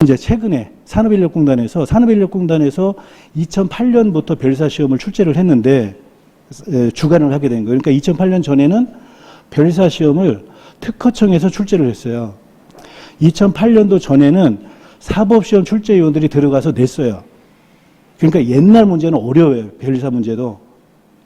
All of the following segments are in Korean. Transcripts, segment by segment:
이제 최근에 산업인력공단에서 2008년부터 별사 시험을 출제를 했는데 주관을 하게 된 거예요. 그러니까 2008년 전에는 별사 시험을 특허청에서 출제를 했어요. 2008년도 전에는 사법시험 출제위원들이 들어가서 냈어요. 그러니까 옛날 문제는 어려워요. 별사 문제도.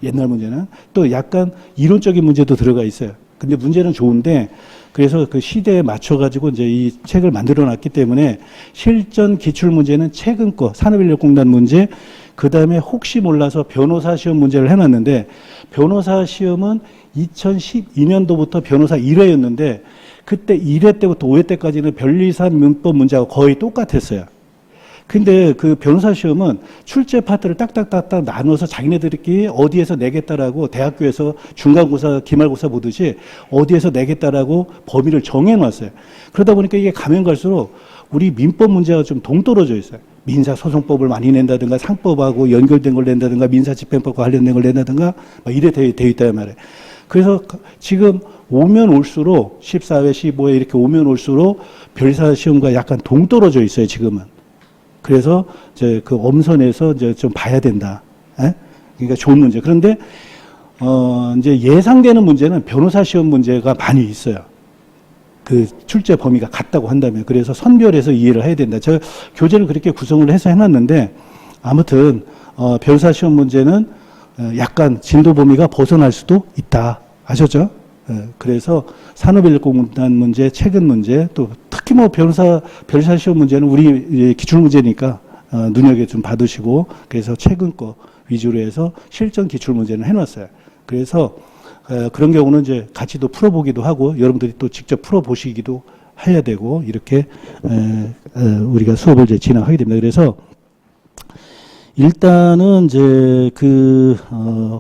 옛날 문제는. 또 약간 이론적인 문제도 들어가 있어요. 근데 문제는 좋은데, 그래서 그 시대에 맞춰가지고 이제 이 책을 만들어 놨기 때문에 실전 기출 문제는 최근 거, 산업인력공단 문제, 그 다음에 혹시 몰라서 변호사 시험 문제를 해놨는데, 변호사 시험은 2012년도부터 변호사 1회였는데, 그때 1회 때부터 5회 때까지는 변리산 문법 문제하고 거의 똑같았어요. 근데 그 변호사 시험은 출제 파트를 딱딱딱딱 나눠서 자기네들끼리 어디에서 내겠다라고 대학교에서 중간고사, 기말고사 보듯이 어디에서 내겠다라고 범위를 정해놨어요. 그러다 보니까 이게 가면 갈수록 우리 민법 문제가 좀 동떨어져 있어요. 민사소송법을 많이 낸다든가 상법하고 연결된 걸 낸다든가 민사집행법과 관련된 걸 낸다든가 막 이래 돼 있단 말이에요. 그래서 지금 오면 올수록 14회, 15회 이렇게 오면 올수록 변리사 시험과 약간 동떨어져 있어요, 지금은. 그래서 이제 그 엄선해서 이제 좀 봐야 된다. 에? 그러니까 좋은 문제. 그런데 이제 예상되는 문제는 변호사 시험 문제가 많이 있어요. 그 출제 범위가 같다고 한다면. 그래서 선별해서 이해를 해야 된다. 제가 교재를 그렇게 구성을 해서 해놨는데 아무튼 변호사 시험 문제는 약간 진도 범위가 벗어날 수도 있다. 아셨죠? 그래서 산업인력공단 문제, 최근 문제, 또 특히 뭐 별사 시험 문제는 우리 기출 문제니까 눈여겨 좀 받으시고, 그래서 최근 거 위주로 해서 실전 기출 문제는 해놨어요. 그래서 그런 경우는 이제 같이 또 풀어보기도 하고 여러분들이 또 직접 풀어보시기도 해야 되고 이렇게 우리가 수업을 이제 진행하게 됩니다. 그래서 일단은 이제 그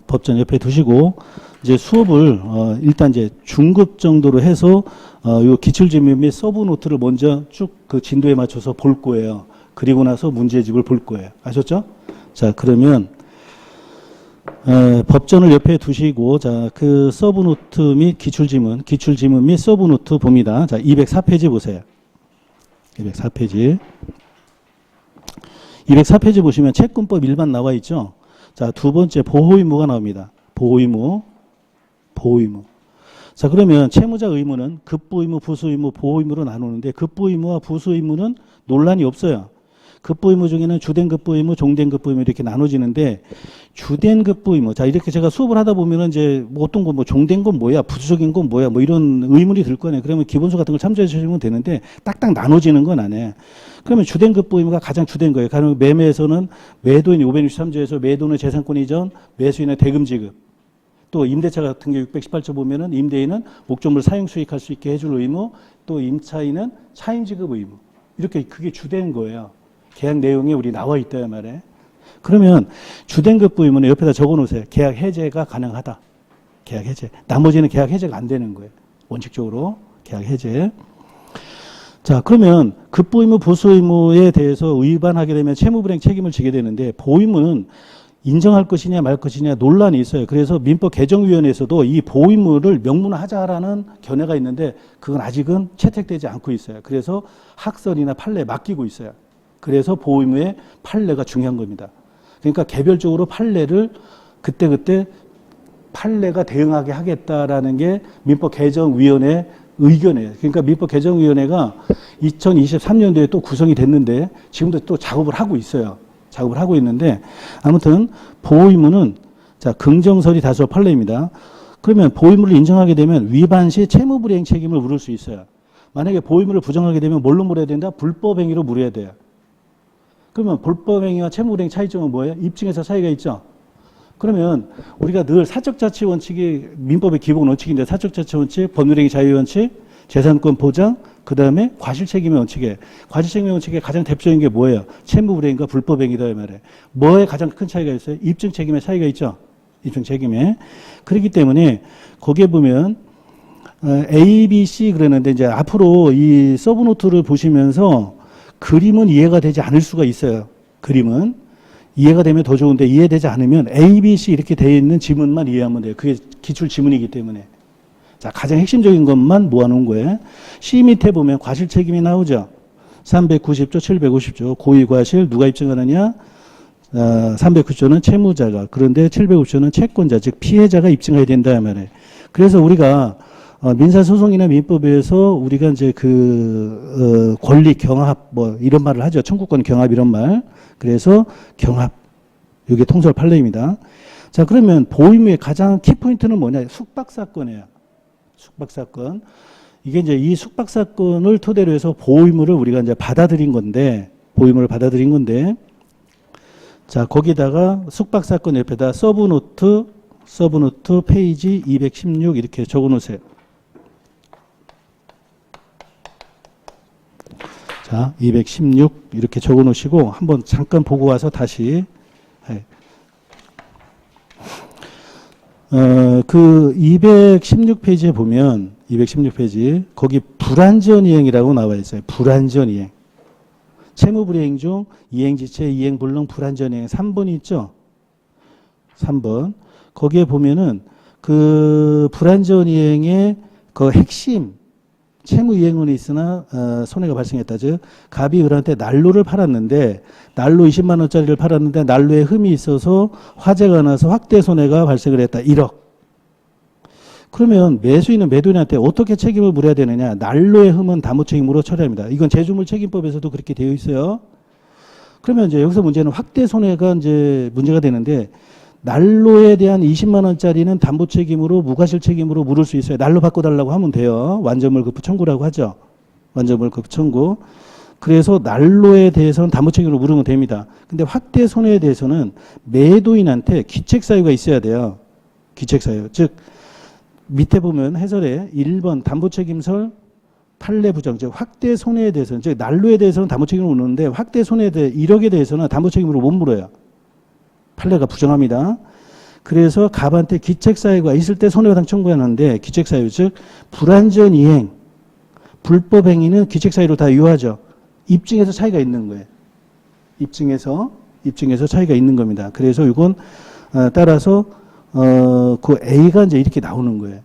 법전 옆에 두시고 이제 수업을 일단 이제 중급 정도로 해서 요 기출 질문 및 서브 노트를 먼저 쭉 그 진도에 맞춰서 볼 거예요. 그리고 나서 문제집을 볼 거예요. 아셨죠? 자, 그러면 법전을 옆에 두시고 자, 그 서브 노트 및 기출 질문 및 서브 노트 봅니다. 자, 204페이지 보세요. 204페이지. 204페이지 보시면 채권법 일반 나와 있죠? 자, 두 번째 보호 의무가 나옵니다. 보호 의무. 자, 그러면 채무자 의무는 급부 의무, 부수 의무, 보호 의무로 나누는데 급부 의무와 부수 의무는 논란이 없어요. 급부 의무 중에는 주된 급부 의무, 종된 급부 의무 이렇게 나눠지는데 주된 급부 의무. 자, 이렇게 제가 수업을 하다 보면은 이제 뭐 어떤 거 뭐 종된 건 뭐야, 부수적인 건 뭐야, 뭐 이런 의문이 들 거네. 그러면 기본서 같은 걸 참조해 주시면 되는데 딱딱 나눠지는 건 안 해. 그러면 주된 급부 의무가 가장 주된 거예요. 가령 매매에서는 매도인 563조에서 매도는 재산권 이전, 매수인의 대금 지급. 또 임대차 같은 경우 618조 보면은 임대인은 목적물 사용 수익할 수 있게 해줄 의무, 또 임차인은 차임 지급 의무. 이렇게 그게 주된 거예요. 계약 내용에 우리 나와 있다 말에. 그러면 주된 급부 의무는 옆에다 적어 놓으세요. 계약 해제가 가능하다. 계약 해제. 나머지는 계약 해제가 안 되는 거예요. 원칙적으로 계약 해제. 자, 그러면 급부 의무, 부수 의무에 대해서 위반하게 되면 채무불이행 책임을 지게 되는데 보호 의무는 인정할 것이냐 말 것이냐 논란이 있어요. 그래서 민법 개정위원회에서도 이 보호 의무를 명문화하자라는 견해가 있는데 그건 아직은 채택되지 않고 있어요. 그래서 학설이나 판례에 맡기고 있어요. 그래서 보호 의무의 판례가 중요한 겁니다. 그러니까 개별적으로 판례를 그때그때 판례가 대응하게 하겠다라는 게 민법 개정위원회 의견이에요. 그러니까 민법 개정위원회가 2023년도에 또 구성이 됐는데 지금도 또 작업을 하고 있어요. 작업을 하고 있는데 아무튼 보호 의무는 자, 긍정설이 다수 판례입니다. 그러면 보호 의무를 인정하게 되면 위반 시 채무불이행 책임을 물을 수 있어요. 만약에 보호 의무를 부정하게 되면 뭘로 물어야 된다? 불법행위로 물어야 돼요. 그러면 불법행위와 채무불이행 차이점은 뭐예요? 입증에서 차이가 있죠. 그러면 우리가 늘 사적자치 원칙이 민법의 기본 원칙인데 사적자치 원칙, 법률행위 자유 원칙, 재산권 보장, 그 다음에 과실책임의 원칙에 과실책임의 원칙의 가장 대표적인 게 뭐예요? 채무불이행과 불법행위다 이 말이에요. 뭐에 가장 큰 차이가 있어요? 입증 책임의 차이가 있죠. 입증 책임에. 그렇기 때문에 거기에 보면 A, B, C 그랬는데 이제 앞으로 이 서브노트를 보시면서 그림은 이해가 되지 않을 수가 있어요. 그림은 이해가 되면 더 좋은데 이해되지 않으면 A, B, C 이렇게 되어 있는 지문만 이해하면 돼요. 그게 기출 지문이기 때문에. 자, 가장 핵심적인 것만 모아놓은 거예요. C 밑에 보면 과실책임이 나오죠. 390조, 750조. 고의 과실 누가 입증하느냐? 390조는 채무자가. 그런데 750조는 채권자, 즉 피해자가 입증해야 된다 말이에요. 그래서 우리가 민사소송이나 민법에서 우리가 이제 권리 경합 뭐 이런 말을 하죠. 청구권 경합 이런 말. 그래서 경합. 이게 통설 판례입니다. 자, 그러면 보임의 가장 키포인트는 뭐냐? 숙박사건이에요. 숙박사건. 이게 이제 이 숙박사건을 토대로 해서 보임을 우리가 이제 받아들인 건데, 보임을 받아들인 건데, 자, 거기다가 숙박사건 옆에다 서브노트 페이지 216 이렇게 적어 놓으세요. 자, 216 이렇게 적어 놓으시고 한번 잠깐 보고 와서 다시 그 216페이지에 보면 216페이지 거기 불완전이행이라고 나와 있어요. 불완전이행. 채무불이행 중 이행지체, 이행불능, 불완전이행 3번이 있죠. 3번. 거기에 보면은 그 불완전이행의 그 핵심 채무이행은 있으나 손해가 발생했다. 즉 갑이 을한테 난로를 팔았는데 난로 20만 원짜리를 팔았는데 난로에 흠이 있어서 화재가 나서 확대 손해가 발생을 했다. 1억. 그러면 매수인은 매도인한테 어떻게 책임을 물어야 되느냐? 난로의 흠은 담보 책임으로 처리합니다. 이건 제주물 책임법에서도 그렇게 되어 있어요. 그러면 이제 여기서 문제는 확대 손해가 이제 문제가 되는데 난로에 대한 20만 원짜리는 담보 책임으로 무과실 책임으로 물을 수 있어요. 난로 바꿔달라고 하면 돼요. 완전물급부 청구라고 하죠. 완전물급부 청구. 그래서 난로에 대해서는 담보 책임으로 물으면 됩니다. 근데 확대 손해에 대해서는 매도인한테 귀책 사유가 있어야 돼요. 귀책 사유. 즉 밑에 보면 해설에 1번 담보 책임설 판례 부정, 즉 확대 손해에 대해서는, 즉 난로에 대해서는 담보 책임으로 물는데 확대 손해에 대해 1억에 대해서는 담보 책임으로 못 물어요. 판례가 부정합니다. 그래서 갑한테 귀책사유가 있을 때 손해배상 청구하는데 귀책사유, 즉 불완전 이행, 불법 행위는 귀책사유로 다 유효하죠. 입증에서 차이가 있는 거예요. 입증에서 차이가 있는 겁니다. 그래서 이건 따라서 그 A가 이제 이렇게 나오는 거예요.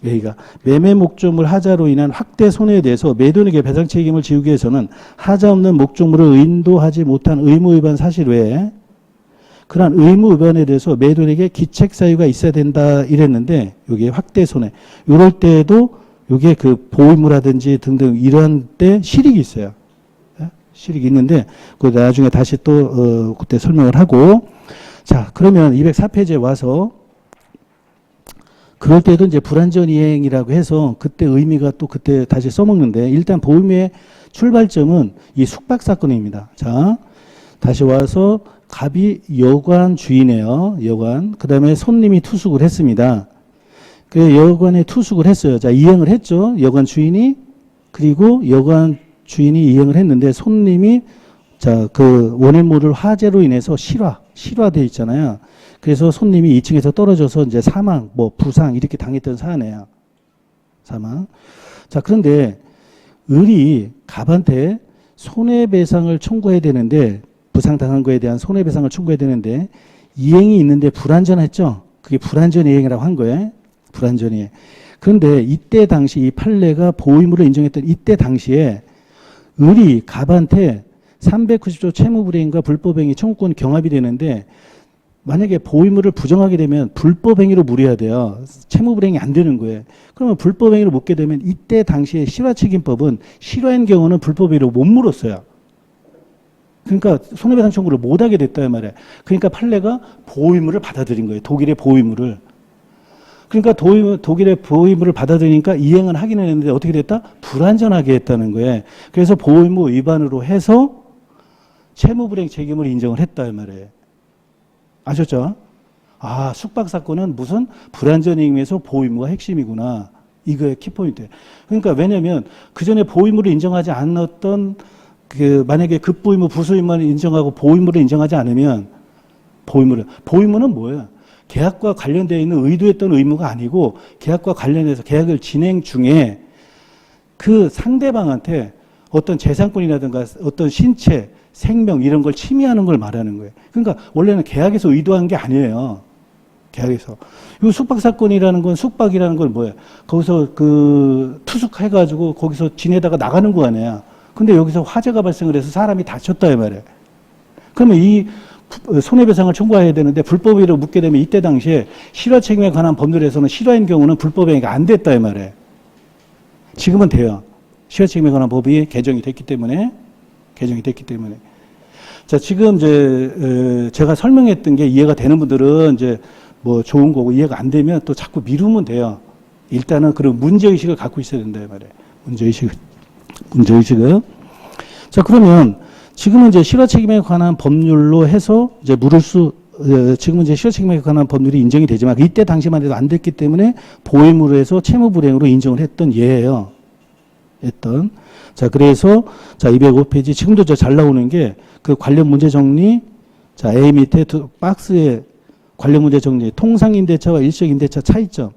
A가 매매 목적물 하자로 인한 확대 손해에 대해서 매도인에게 배상 책임을 지우기 위해서는 하자 없는 목적물을 인도하지 못한 의무 위반 사실 외에 그러한 의무 위반에 대해서 매도인에게 기책 사유가 있어야 된다 이랬는데 여기에 확대 손해. 이럴 때에도 이게 그 보임이라든지 등등 이러한 때 실익이 있어요. 실익이 있는데 그 나중에 다시 또 그때 설명을 하고. 자, 그러면 204페이지에 와서 그럴 때도 이제 불완전 이행이라고 해서 그때 의미가 또 그때 다시 써먹는데 일단 보임의 출발점은 이 숙박 사건입니다. 자, 다시 와서 갑이 여관 주인이에요. 여관. 그 다음에 손님이 투숙을 했습니다. 그 여관에 투숙을 했어요. 자, 이행을 했죠. 여관 주인이. 그리고 여관 주인이 이행을 했는데 손님이 자, 그 원인물을 화재로 인해서 실화돼 있잖아요. 그래서 손님이 2층에서 떨어져서 이제 사망, 뭐 부상 이렇게 당했던 사안이에요. 사망. 자, 그런데 을이 갑한테 손해배상을 청구해야 되는데 부상당한 거에 대한 손해배상을 청구해야 되는데 이행이 있는데 불완전했죠. 그게 불완전 이행이라고 한 거예요. 불완전 이행. 그런데 이때 당시 이 판례가 보임으로 인정했던 이때 당시에 을이 갑한테 390조 채무불이행과 불법행위 청구권 경합이 되는데 만약에 보임을 부정하게 되면 불법행위로 물어야 돼요. 채무불이행이 안 되는 거예요. 그러면 불법행위로 묻게 되면 이때 당시에 실화책임법은 실화인 경우는 불법행위로 못 물었어요. 그러니까 손해배상 청구를 못하게 됐다 말이에요. 그러니까 판례가 보임을 받아들인 거예요. 독일의 보임을. 그러니까 독일의 보임을 받아들이니까 이행은 하긴 했는데 어떻게 됐다? 불완전하게 했다는 거예요. 그래서 보임의 위반으로 해서 채무불이행 책임을 인정을 했다 말이에요. 아셨죠? 아, 숙박사건은 무슨 불완전이행에서 보임의가 핵심이구나. 이거의 키포인트예요. 그러니까 왜냐면 그전에 보임으로 인정하지 않았던 만약에 급보임의 부수임만 인정하고 보임으로 인정하지 않으면 보임은 뭐예요? 계약과 관련되어 있는 의도했던 의무가 아니고 계약과 관련해서 계약을 진행 중에 그 상대방한테 어떤 재산권이라든가 어떤 신체, 생명 이런 걸 침해하는 걸 말하는 거예요. 그러니까 원래는 계약에서 의도한 게 아니에요. 계약에서. 이 숙박사건이라는 건 숙박이라는 건 뭐예요? 거기서 투숙해가지고 거기서 지내다가 나가는 거 아니에요. 근데 여기서 화재가 발생을 해서 사람이 다쳤다 이 말이에요. 그러면 이 손해배상을 청구해야 되는데 불법으로 묻게 되면 이때 당시에 실화 책임에 관한 법률에서는 실화인 경우는 불법 행위가 안 됐다 이 말이에요. 지금은 돼요. 실화 책임에 관한 법이 개정이 됐기 때문에. 자, 지금 이제 제가 설명했던 게 이해가 되는 분들은 이제 뭐 좋은 거고, 이해가 안 되면 또 자꾸 미루면 돼요. 일단은 그런 문제의식을 갖고 있어야 된다 이 말이에요. 문제의식을. 자, 그러면 지금은 이제 실화 책임에 관한 법률로 해서 이제 지금은 이제 실화 책임에 관한 법률이 인정이 되지만 이때 당시만 해도 안 됐기 때문에 보행으로 해서 채무 불이행으로 인정을 했던 예예요. 자, 그래서 자, 205페이지 지금도 잘 나오는 게 그 관련 문제 정리. 자, A 밑에 박스에 관련 문제 정리. 통상임대차와 일시임대차 차이점.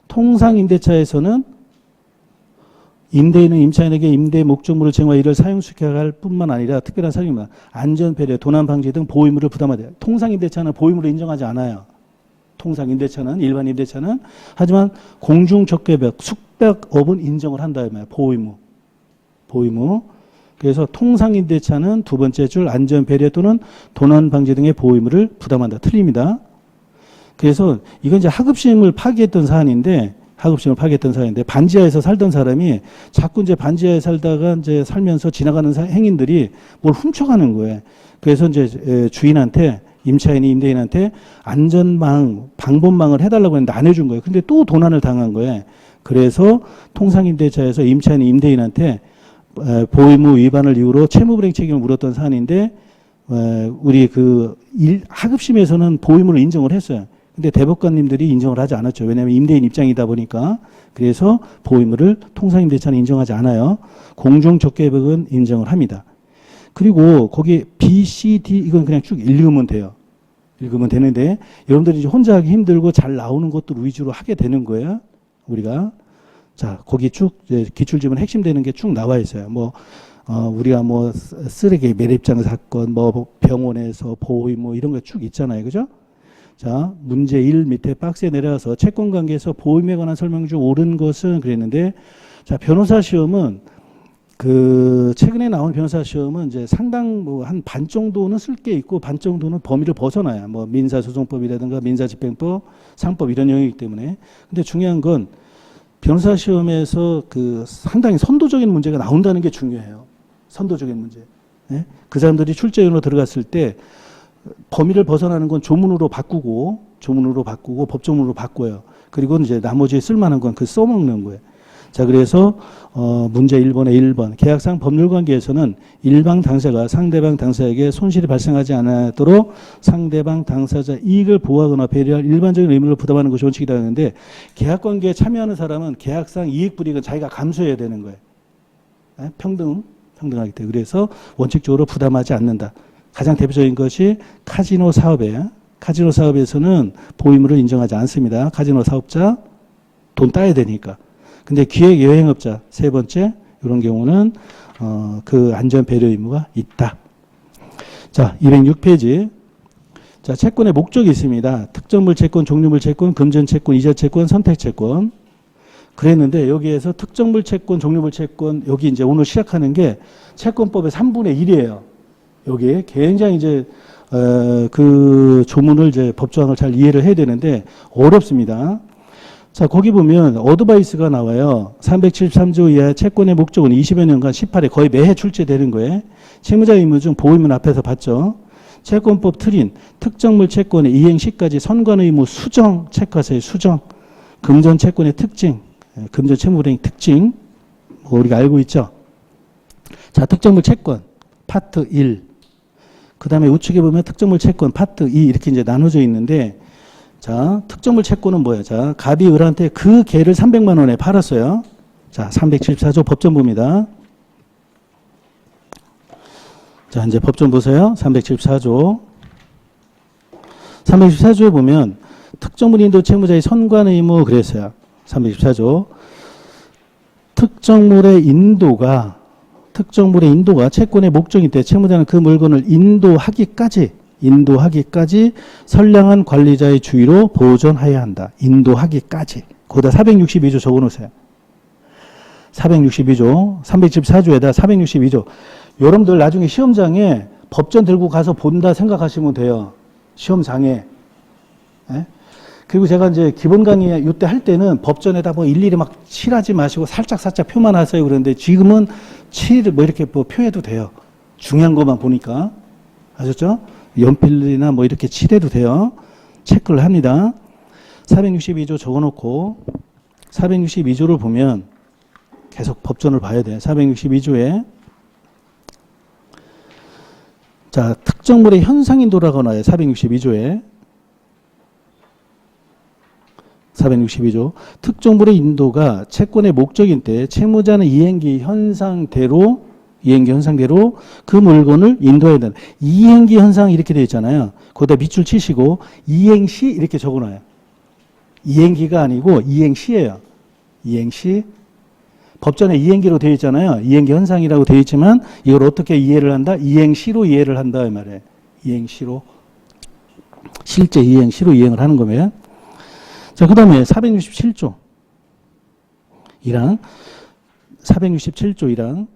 통상임대차에서는 임대인은 임차인에게 임대 목적물을 제공하여 이를 사용시켜야 할 뿐만 아니라 특별한 사유입니다. 안전배려, 도난방지 등 보호의무를 부담하되 통상임대차는 보호의무를 인정하지 않아요. 통상임대차는, 일반 임대차는. 하지만 공중적개벽, 숙박업은 인정을 한다. 보호의무. 그래서 통상임대차는 두 번째 줄 안전배려 또는 도난방지 등의 보호의무를 부담한다. 틀립니다. 그래서 이건 이제 하급심을 파기했던 사안인데 반지하에서 살던 사람이 자꾸 이제 반지하에 살다가 이제 살면서 지나가는 행인들이 뭘 훔쳐가는 거예요. 그래서 이제 주인한테, 임차인이 임대인한테 방범망을 해달라고 했는데 안 해준 거예요. 근데 또 도난을 당한 거예요. 그래서 통상임대차에서 임차인이 임대인한테 보호의무 위반을 이유로 채무불이행 책임을 물었던 사안인데, 우리 하급심에서는 보호의무를 인정을 했어요. 근데 대법관님들이 인정을 하지 않았죠. 왜냐하면 임대인 입장이다 보니까. 그래서 보호의무를 통상임대차는 인정하지 않아요. 공중적개벽은 인정을 합니다. 그리고 거기 B, C, D 이건 그냥 쭉 읽으면 돼요. 읽으면 되는데 여러분들이 이제 혼자 하기 힘들고 잘 나오는 것들 위주로 하게 되는 거예요. 우리가. 자, 거기 쭉 기출지문 핵심되는 게 쭉 나와 있어요. 우리가 쓰레기 매립장 사건, 병원에서 보호의무 이런 거 쭉 있잖아요. 그죠? 자, 문제 1 밑에 박스에 내려와서 채권 관계에서 보호의무에 관한 설명 중 옳은 것은 그랬는데, 자, 변호사 시험은 최근에 나온 변호사 시험은 이제 상당 한 반 정도는 쓸 게 있고 반 정도는 범위를 벗어나요. 민사소송법이라든가 민사집행법, 상법 이런 영역이기 때문에. 근데 중요한 건 변호사 시험에서 상당히 선도적인 문제가 나온다는 게 중요해요. 선도적인 문제. 네? 그 사람들이 출제위원으로 들어갔을 때 범위를 벗어나는 건 조문으로 바꾸고 법조문으로 바꿔요. 그리고 이제 나머지 쓸만한 건 써먹는 거예요. 자, 그래서 문제 1번에 1번 계약상 법률관계에서는 일방 당사자가 상대방 당사자에게 손실이 발생하지 않도록 상대방 당사자 이익을 보호하거나 배려할 일반적인 의무를 부담하는 것이 원칙이다 하는데, 계약관계에 참여하는 사람은 계약상 이익불이익은 자기가 감수해야 되는 거예요. 네? 평등하기 때문에. 그래서 원칙적으로 부담하지 않는다. 가장 대표적인 것이 카지노 사업이에요. 카지노 사업에서는 보호의무를 인정하지 않습니다. 카지노 사업자 돈 따야 되니까. 근데 기획 여행업자 세 번째 이런 경우는 안전 배려 의무가 있다. 자, 206페이지. 자, 채권의 목적이 있습니다. 특정물 채권, 종류물 채권, 금전 채권, 이자 채권, 선택 채권. 그랬는데 여기에서 특정물 채권, 종류물 채권 여기 이제 오늘 시작하는 게 채권법의 3분의 1이에요. 여기에 굉장히 이제 조문을 이제 법조항을 잘 이해를 해야 되는데 어렵습니다. 자, 거기 보면 어드바이스가 나와요. 373조 이하 채권의 목적은 20여 년간 18회 거의 매해 출제되는 거예요. 채무자 의무 중 보호의무는 앞에서 봤죠. 채권법 틀인 특정물 채권의 이행 시까지 선관 의무 수정 체크하세요. 수정. 금전 채권의 특징, 금전 채무불이행 특징 우리가 알고 있죠. 자, 특정물 채권 파트 1. 그 다음에 우측에 보면 특정물 채권 파트 2 이렇게 이제 나눠져 있는데, 자, 특정물 채권은 뭐예요? 자, 갑이 을한테 그 개를 300만 원에 팔았어요. 자, 374조 법정부입니다. 자, 이제 법정 보세요. 374조. 374조에 보면 특정물 인도 채무자의 선관 의무 그랬어요. 324조. 특정물의 인도가 채권의 목적일 때 채무자는 그 물건을 인도하기까지 선량한 관리자의 주의로 보존하여야 한다. 인도하기까지. 거기다 462조 적어놓으세요. 462조, 314조에다 462조. 여러분들 나중에 시험장에 법전 들고 가서 본다 생각하시면 돼요. 시험장에. 예? 그리고 제가 이제 기본 강의 이때 할 때는 법전에다 뭐 일일이 막 칠하지 마시고 살짝 표만 하세요 그랬는데 지금은 뭐 이렇게 뭐 표해도 돼요. 중요한 것만 보니까. 아셨죠? 연필이나 뭐 이렇게 칠해도 돼요. 체크를 합니다. 462조 적어놓고 462조를 보면 계속 법전을 봐야 돼. 462조에 자, 특정물의 현상인도라고 나와요. 462조에. 462조. 특정물의 인도가 채권의 목적인 때 채무자는 이행기 현상대로 그 물건을 인도해야 된다. 이행기 현상 이렇게 되어 있잖아요. 거기다 밑줄 치시고 이행시 이렇게 적어놔요. 이행기가 아니고 이행시예요. 이행시. 법전에 이행기로 되어 있잖아요. 이행기 현상이라고 되어 있지만 이걸 어떻게 이해를 한다? 이행시로 이해를 한다 이 말이에요. 이행시로. 실제 이행시로 이행을 하는 거면. 자, 그 다음에 467조 1항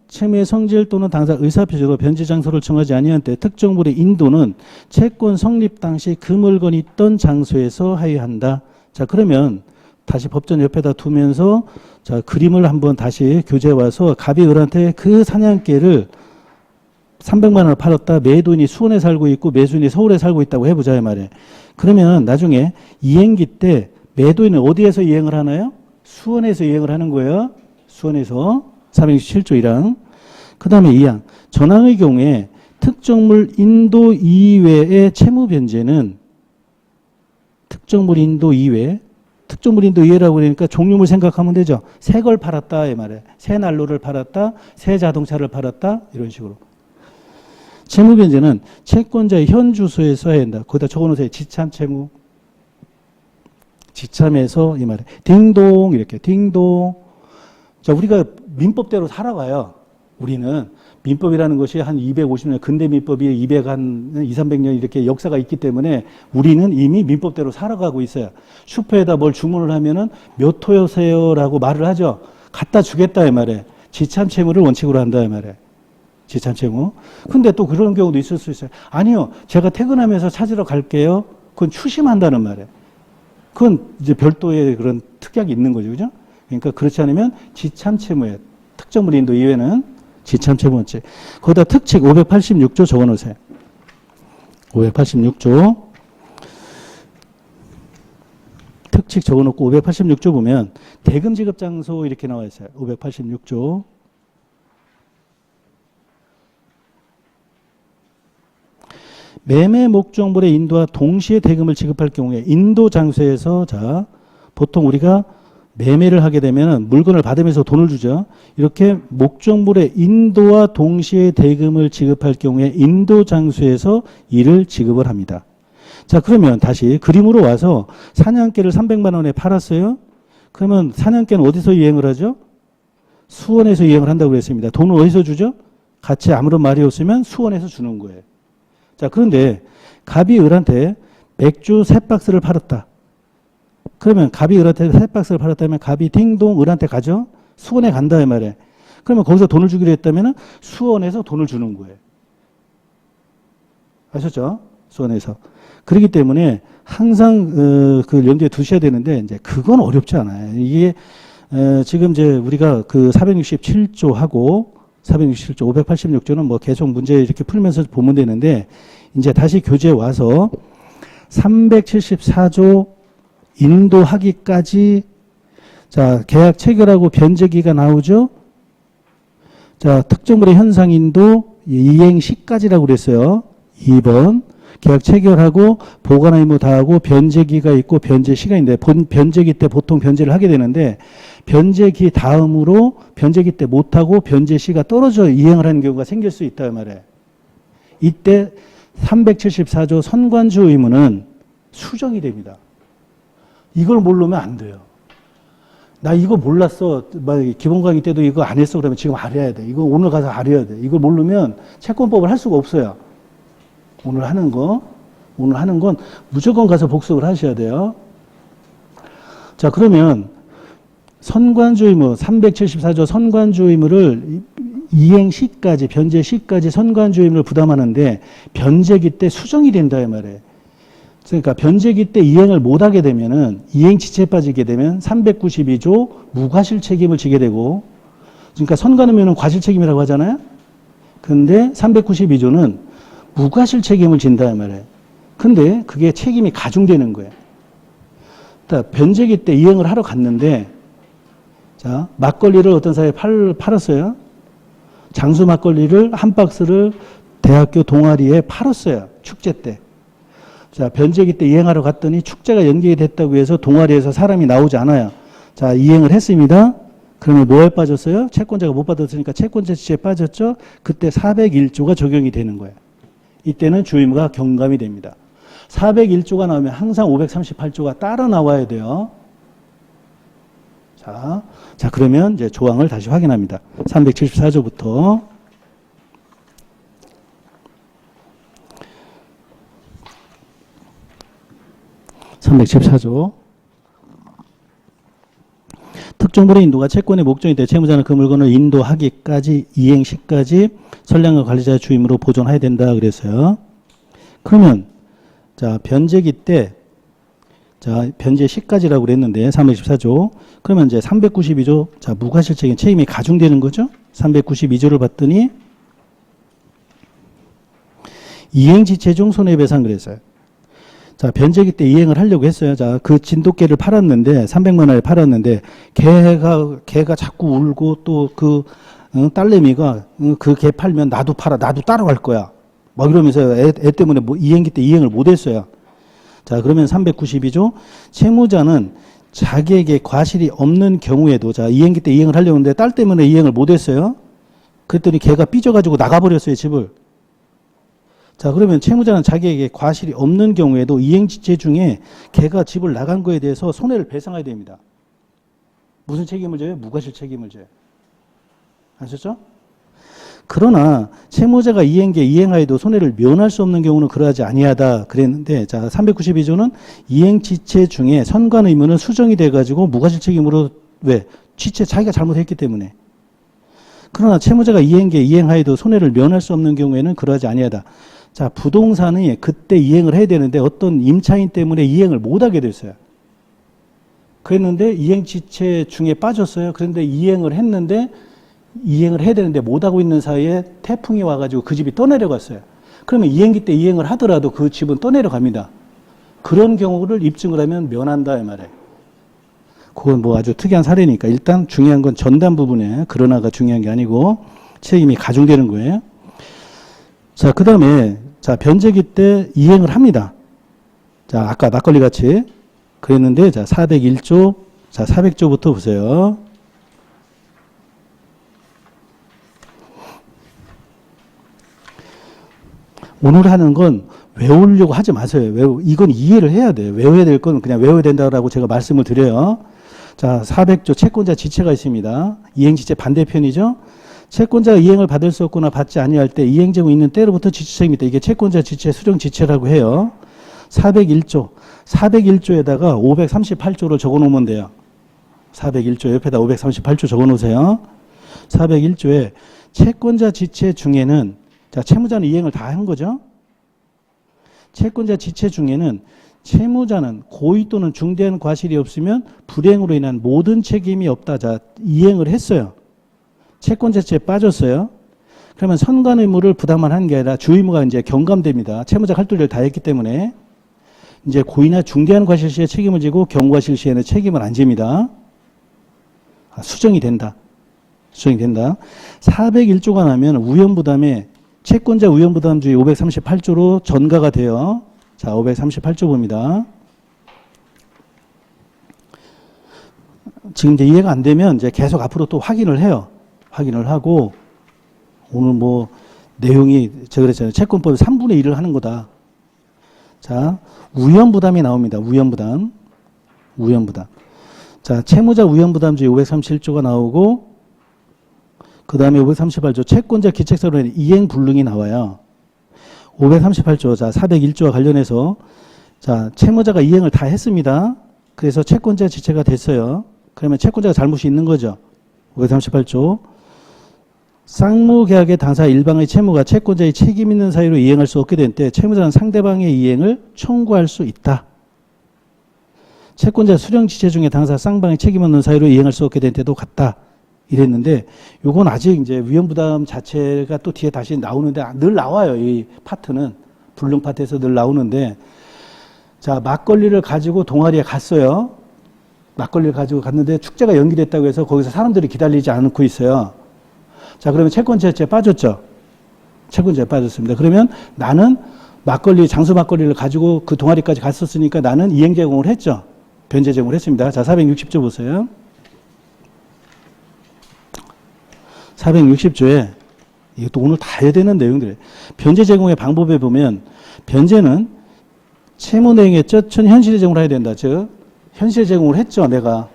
채무의 성질 또는 당사 의사표시로 변제 장소를 정하지 아니한 때 특정물의 인도는 채권 성립 당시 그 물건이 있던 장소에서 하여한다. 자, 그러면 다시 법전 옆에다 두면서 자, 그림을 한번 다시 교재 와서 갑이 을한테 그 사냥개를 300만 원을 팔았다. 매도인이 수원에 살고 있고 매수인이 서울에 살고 있다고 해보자 이 말이에요. 그러면 나중에 이행기 때 매도인은 어디에서 이행을 하나요? 수원에서 이행을 하는 거예요. 수원에서 467조 1항. 그 다음에 2항. 전항의 경우에 특정물 인도 이외의 채무 변제는 특정물 인도 이외라고 그러니까 종류물 생각하면 되죠. 새 걸 팔았다 이 말이에요. 새 난로를 팔았다. 새 자동차를 팔았다. 이런 식으로. 채무 변제는 채권자의 현 주소에서 해야 한다. 거기다 적어놓으세요. 지참 채무. 지참에서 이 말이에요. 딩동 이렇게 딩동. 자, 우리가 민법대로 살아가요. 우리는 민법이라는 것이 한 250년 근대 민법이 300년 이렇게 역사가 있기 때문에 우리는 이미 민법대로 살아가고 있어요. 슈퍼에다 뭘 주문을 하면은 몇 호요세요라고 말을 하죠. 갖다 주겠다 이 말이에요. 지참 채무를 원칙으로 한다 이 말이에요. 지참 채무. 근데 또 그런 경우도 있을 수 있어요. 아니요. 제가 퇴근하면서 찾으러 갈게요. 그건 추심한다는 말이에요. 그건 이제 별도의 그런 특약이 있는 거죠. 그죠? 그러니까 그렇지 않으면 지참 채무에 특정물 인도 이외에는 지참 채무 원칙. 거기다 특칙 586조 적어 놓으세요. 586조. 특칙 적어 놓고 586조 보면 대금 지급 장소 이렇게 나와 있어요. 586조. 매매 목적물의 인도와 동시에 대금을 지급할 경우에 인도 장소에서 자 보통 우리가 매매를 하게 되면 물건을 받으면서 돈을 주죠. 이렇게 목적물의 인도와 동시에 대금을 지급할 경우에 인도 장소에서 이를 지급을 합니다. 자, 그러면 다시 그림으로 와서 사냥개를 300만 원에 팔았어요. 그러면 사냥개는 어디서 이행을 하죠? 수원에서 이행을 한다고 그랬습니다. 돈을 어디서 주죠? 같이 아무런 말이 없으면 수원에서 주는 거예요. 자, 그런데 갑이 을한테 맥주 3박스를 팔았다. 그러면 갑이 을한테 3박스를 팔았다면 갑이 딩동 을한테 가죠? 수원에 간다 이 말이에요. 그러면 거기서 돈을 주기로 했다면 수원에서 돈을 주는 거예요. 아셨죠? 수원에서. 그렇기 때문에 항상 그 염두에 두셔야 되는데 이제 그건 어렵지 않아요. 이게 지금 이제 우리가 그 467조하고 467조, 586조는 뭐 계속 문제 이렇게 풀면서 보면 되는데 이제 다시 교재에 와서 374조 인도하기까지 자, 계약 체결하고 변제기가 나오죠. 자, 특정물의 현상 인도 이행시까지라고 그랬어요. 2번. 계약 체결하고 보관 의무 다하고 변제기가 있고 변제시가 있는데 변제기 때 보통 변제를 하게 되는데 변제기 다음으로 변제기 때 못하고 변제시가 떨어져 이행을 하는 경우가 생길 수 있다 말이에요. 이때 374조 선관주 의무는 수정이 됩니다. 이걸 모르면 안 돼요. 나 이거 몰랐어. 기본 강의 때도 이거 안 했어. 그러면 지금 알아야 돼. 이거 오늘 가서 알아야 돼. 이걸 모르면 채권법을 할 수가 없어요. 오늘 하는 건 무조건 가서 복습을 하셔야 돼요. 자, 그러면 선관주 의무 374조 선관주 의무를 이행 시까지 변제 시까지 선관주 의무를 부담하는데 변제기 때 수정이 된다 이 말이에요. 그러니까 변제기 때 이행을 못하게 되면은 이행 지체에 빠지게 되면 392조 무과실 책임을 지게 되고, 그러니까 선관 의무는 과실 책임이라고 하잖아요. 근데 392조는 무과실 책임을 진다 이 말이에요. 근데 그게 책임이 가중되는 거예요. 그러니까 변제기 때 이행을 하러 갔는데, 자, 막걸리를 어떤 사람이 팔았어요. 장수 막걸리를 한 박스를 대학교 동아리에 팔았어요. 축제 때. 자, 변제기 때 이행하러 갔더니 축제가 연기가 됐다고 해서 동아리에서 사람이 나오지 않아요. 자, 이행을 했습니다. 그러면 뭐에 빠졌어요? 채권자가 못 받았으니까 채권자 지체에 빠졌죠. 그때 401조가 적용이 되는 거예요. 이때는 주의무가 경감이 됩니다. 401조가 나오면 항상 538조가 따라 나와야 돼요. 자, 그러면 이제 조항을 다시 확인합니다. 374조부터. (374조) 특정물의 인도가 채권의 목적이 돼 채무자는 그 물건을 인도하기까지 이행 시까지 선량한 관리자의 주임으로 보존해야 된다 그랬어요. 그러면 자, 변제기 때 자, 변제 시까지라고 그랬는데 324조. 그러면 이제 392조 자, 무과실책임 책임이 가중되는 거죠. 392조를 봤더니 이행지체 중 손해배상 그랬어요. 자, 변제기 때 이행을 하려고 했어요. 자, 그 진돗개를 팔았는데 300만 원에 팔았는데 개가 자꾸 울고 또 그 딸내미가 그 개 팔면 나도 팔아, 나도 따라갈 거야. 막 이러면서 애 때문에 뭐 이행기 때 이행을 못 했어요. 자, 그러면 392조 채무자는 자기에게 과실이 없는 경우에도 자, 이행기 때 이행을 하려고 했는데 딸 때문에 이행을 못 했어요. 그랬더니 걔가 삐져가지고 나가버렸어요, 집을. 자, 그러면 채무자는 자기에게 과실이 없는 경우에도 이행지체 중에 걔가 집을 나간 거에 대해서 손해를 배상해야 됩니다. 무슨 책임을 져요? 무과실 책임을 져요. 아셨죠? 그러나 채무자가 이행기에 이행하여도 손해를 면할 수 없는 경우는 그러하지 아니하다 그랬는데, 자, 392조는 이행지체 중에 선관 의무는 수정이 돼가지고 무과실 책임으로 왜? 지체 자기가 잘못했기 때문에. 그러나 채무자가 이행기에 이행하여도 손해를 면할 수 없는 경우에는 그러하지 아니하다. 자, 부동산이 그때 이행을 해야 되는데 어떤 임차인 때문에 이행을 못하게 됐어요. 그랬는데 이행지체 중에 빠졌어요. 그런데 이행을 했는데 이행을 해야 되는데 못하고 있는 사이에 태풍이 와가지고 그 집이 떠내려갔어요. 그러면 이행기 때 이행을 하더라도 그 집은 떠내려갑니다. 그런 경우를 입증을 하면 면한다 이 말이에요. 그건 뭐 아주 특이한 사례니까 일단 중요한 건 전담 부분에 그러나가 중요한 게 아니고 책임이 가중되는 거예요. 자, 그 다음에 자, 변제기 때 이행을 합니다. 자, 아까 막걸리 같이 그랬는데 자, 401조 자, 400조부터 보세요. 오늘 하는 건 외우려고 하지 마세요. 이건 이해를 해야 돼요. 외워야 될 건 그냥 외워야 된다고 제가 말씀을 드려요. 자, 400조 채권자 지체가 있습니다. 이행지체 반대편이죠. 채권자가 이행을 받을 수 없거나 받지 아니할 때 이행제고 있는 때로부터 지체책임이다. 이게 채권자 지체, 수령 지체라고 해요. 401조. 401조에다가 538조를 적어 놓으면 돼요. 401조 옆에다 538조 적어 놓으세요. 401조에 채권자 지체 중에는 자, 채무자는 이행을 다 한 거죠. 채권자 지체 중에는 채무자는 고의 또는 중대한 과실이 없으면 불이행으로 인한 모든 책임이 없다. 자, 이행을 했어요. 채권자 지체에 빠졌어요. 그러면 선관 의무를 부담만 한 게 아니라 주의무가 이제 경감됩니다. 채무자가 할 도리를 다 했기 때문에 이제 고의나 중대한 과실 시에 책임을 지고 경과실 시에는 책임을 안 집니다. 수정이 된다. 수정이 된다. 401조가 나면 우연부담에 채권자 우연부담주의 538조로 전가가 돼요. 자, 538조 봅니다. 지금 이제 이해가 안 되면 이제 계속 앞으로 또 확인을 해요. 확인을 하고 오늘 뭐 내용이 제가 그랬잖아요. 채권법 3분의 1을 하는 거다. 자, 우연부담이 나옵니다. 우연부담. 우연부담. 자, 채무자 우연부담주의 537조가 나오고 그 다음에 538조 채권자 기책사로 이행불능이 나와요. 538조 자 401조와 관련해서 자 채무자가 이행을 다 했습니다. 그래서 채권자 지체가 됐어요. 그러면 채권자가 잘못이 있는 거죠. 538조. 쌍무계약의 당사 일방의 채무가 채권자의 책임 있는 사유로 이행할 수 없게 된 때 채무자는 상대방의 이행을 청구할 수 있다. 채권자 수령지체 중에 당사 쌍방의 책임 없는 사유로 이행할 수 없게 된 때도 같다. 이랬는데 요건 아직 이제 위험부담 자체가 또 뒤에 다시 나오는데 늘 나와요. 이 파트는 불능 파트에서 늘 나오는데 자 막걸리를 가지고 동아리에 갔어요. 막걸리를 가지고 갔는데 축제가 연기됐다고 해서 거기서 사람들이 기다리지 않고 있어요. 자 그러면 채권자에 빠졌죠. 채권자에 빠졌습니다. 그러면 나는 장수 막걸리를 가지고 그 동아리까지 갔었으니까 나는 이행 제공을 했죠. 변제 제공을 했습니다. 자 460조 보세요. 460조에 이것도 오늘 다 해야 되는 내용들이에요. 변제 제공의 방법에 보면 변제는 채무 내용에 쩌천 현실의 제공을 해야 된다. 즉 현실 제공을 했죠. 내가